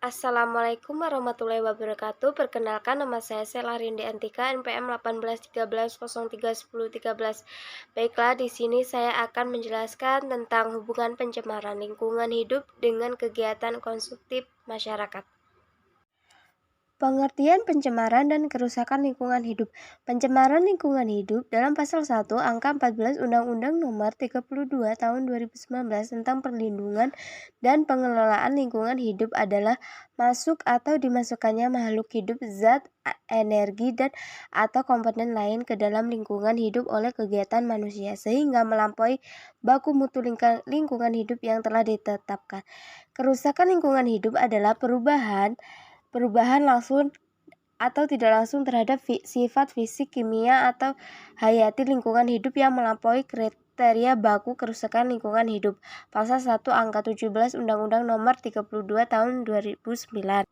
Assalamualaikum warahmatullahi wabarakatuh. Perkenalkan, nama saya Sela Rindi Antika, NPM 1813031013. Baiklah, di sini saya akan menjelaskan tentang hubungan pencemaran lingkungan hidup dengan kegiatan konsumtif masyarakat. Pengertian pencemaran dan kerusakan lingkungan hidup. Pencemaran lingkungan hidup dalam pasal 1 angka 14 Undang-Undang Nomor 32 Tahun 2019 tentang perlindungan dan pengelolaan lingkungan hidup adalah masuk atau dimasukkannya makhluk hidup, zat, energi, dan atau komponen lain ke dalam lingkungan hidup oleh kegiatan manusia sehingga melampaui baku mutu lingkungan hidup yang telah ditetapkan. Kerusakan lingkungan hidup adalah perubahan langsung atau tidak langsung terhadap sifat fisik, kimia, atau hayati lingkungan hidup yang melampaui kriteria baku kerusakan lingkungan hidup. Pasal 1 angka 17 Undang-Undang Nomor 32 Tahun 2009.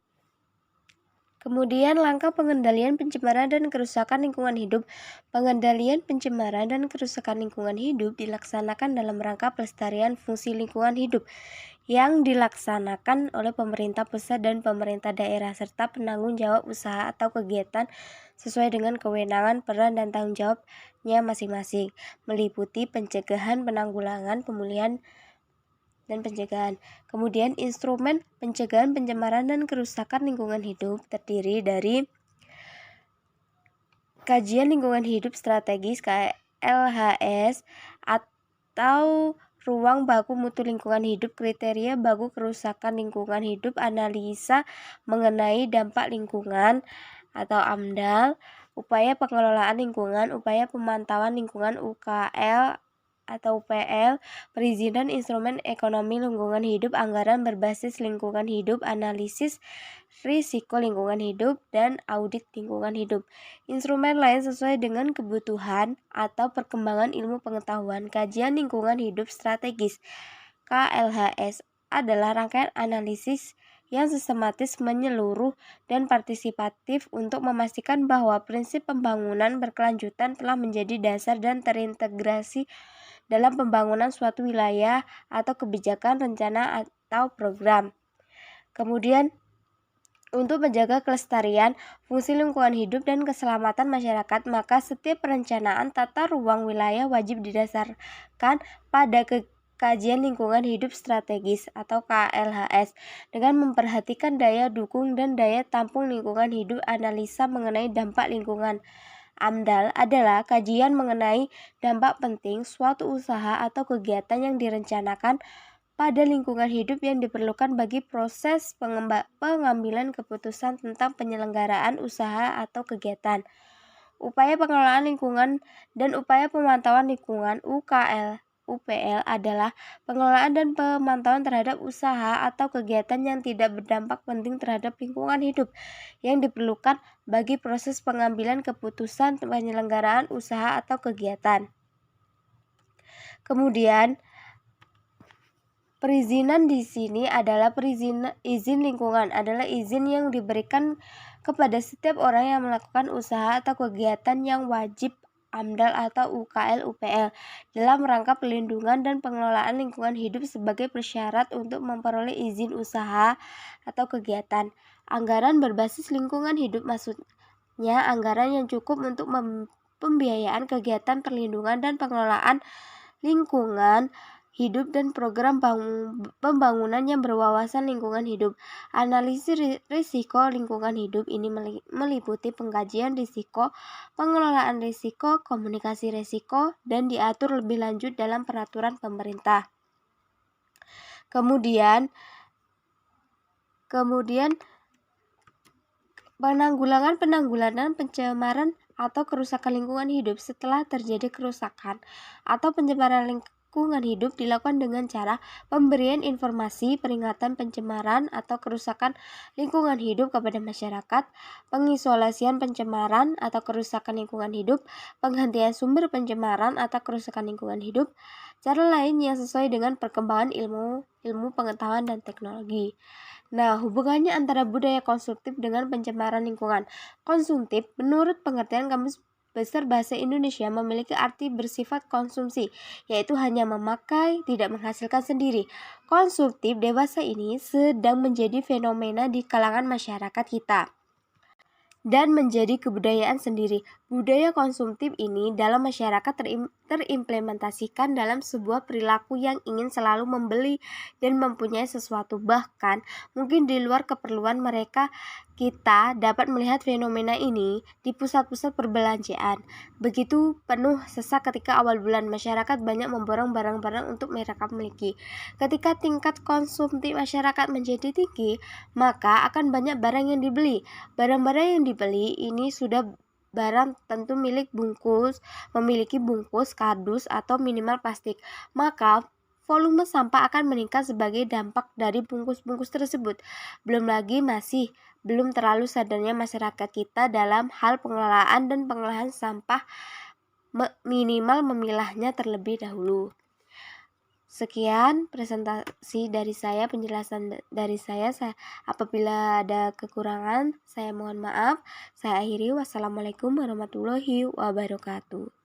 Kemudian langkah pengendalian pencemaran dan kerusakan lingkungan hidup. Pengendalian pencemaran dan kerusakan lingkungan hidup dilaksanakan dalam rangka pelestarian fungsi lingkungan hidup yang dilaksanakan oleh pemerintah pusat dan pemerintah daerah serta penanggung jawab usaha atau kegiatan sesuai dengan kewenangan, peran, dan tanggung jawabnya masing-masing, meliputi pencegahan, penanggulangan, pemulihan, dan pencegahan. Kemudian instrumen pencegahan pencemaran dan kerusakan lingkungan hidup terdiri dari kajian lingkungan hidup strategis KLHS atau ruang baku mutu lingkungan hidup, kriteria baku kerusakan lingkungan hidup, analisa mengenai dampak lingkungan atau AMDAL, upaya pengelolaan lingkungan, upaya pemantauan lingkungan UKL atau UPL, perizinan instrumen ekonomi lingkungan hidup, anggaran berbasis lingkungan hidup, analisis risiko lingkungan hidup, dan audit lingkungan hidup. Instrumen lain sesuai dengan kebutuhan atau perkembangan ilmu pengetahuan. Kajian lingkungan hidup strategis KLHS adalah rangkaian analisis yang sistematis, menyeluruh, dan partisipatif untuk memastikan bahwa prinsip pembangunan berkelanjutan telah menjadi dasar dan terintegrasi dalam pembangunan suatu wilayah atau kebijakan, rencana, atau program. Kemudian, untuk menjaga kelestarian, fungsi lingkungan hidup, dan keselamatan masyarakat, maka setiap perencanaan tata ruang wilayah wajib didasarkan pada kajian lingkungan hidup strategis atau KLHS dengan memperhatikan daya dukung dan daya tampung lingkungan hidup. Analisa mengenai dampak lingkungan AMDAL adalah kajian mengenai dampak penting suatu usaha atau kegiatan yang direncanakan pada lingkungan hidup yang diperlukan bagi proses pengambilan keputusan tentang penyelenggaraan usaha atau kegiatan. Upaya pengelolaan lingkungan dan upaya pemantauan lingkungan UPL adalah pengelolaan dan pemantauan terhadap usaha atau kegiatan yang tidak berdampak penting terhadap lingkungan hidup yang diperlukan bagi proses pengambilan keputusan penyelenggaraan usaha atau kegiatan. Kemudian, perizinan di sini adalah izin lingkungan adalah izin yang diberikan kepada setiap orang yang melakukan usaha atau kegiatan yang wajib AMDAL atau UKL UPL dalam rangka pelindungan dan pengelolaan lingkungan hidup sebagai persyarat untuk memperoleh izin usaha atau kegiatan. Anggaran berbasis lingkungan hidup maksudnya anggaran yang cukup untuk pembiayaan kegiatan perlindungan dan pengelolaan lingkungan hidup dan program pembangunan yang berwawasan lingkungan hidup. Analisis risiko lingkungan hidup ini meliputi pengkajian risiko, pengelolaan risiko, komunikasi risiko, dan diatur lebih lanjut dalam peraturan pemerintah. Kemudian penanggulangan pencemaran atau kerusakan lingkungan hidup. Setelah terjadi kerusakan atau pencemaran lingkungan hidup dilakukan dengan cara pemberian informasi, peringatan pencemaran atau kerusakan lingkungan hidup kepada masyarakat, pengisolasian pencemaran atau kerusakan lingkungan hidup, penghentian sumber pencemaran atau kerusakan lingkungan hidup, cara lain yang sesuai dengan perkembangan ilmu pengetahuan dan teknologi. Nah, hubungannya antara budaya konsumtif dengan pencemaran lingkungan. Konsumtif menurut pengertian Kamus besar bahasa Indonesia memiliki arti bersifat konsumsi, yaitu hanya memakai, tidak menghasilkan sendiri. Konsumtif dewasa ini sedang menjadi fenomena di kalangan masyarakat kita dan menjadi kebudayaan sendiri. Budaya konsumtif ini dalam masyarakat terimplementasikan dalam sebuah perilaku yang ingin selalu membeli dan mempunyai sesuatu, bahkan mungkin di luar keperluan mereka. Kita dapat melihat fenomena ini di pusat-pusat perbelanjaan. Begitu penuh sesak ketika awal bulan, masyarakat banyak memborong barang-barang untuk mereka miliki. Ketika tingkat konsumtif masyarakat menjadi tinggi, maka akan banyak barang yang dibeli. Barang-barang yang dibeli ini sudah barang tentu memiliki bungkus, kardus, atau minimal plastik. Maka volume sampah akan meningkat sebagai dampak dari bungkus-bungkus tersebut. Belum terlalu sadarnya masyarakat kita dalam hal pengelolaan dan pengolahan sampah, minimal memilahnya terlebih dahulu. Sekian presentasi dari saya, penjelasan dari saya. Apabila ada kekurangan, saya mohon maaf. Saya akhiri. Wassalamualaikum warahmatullahi wabarakatuh.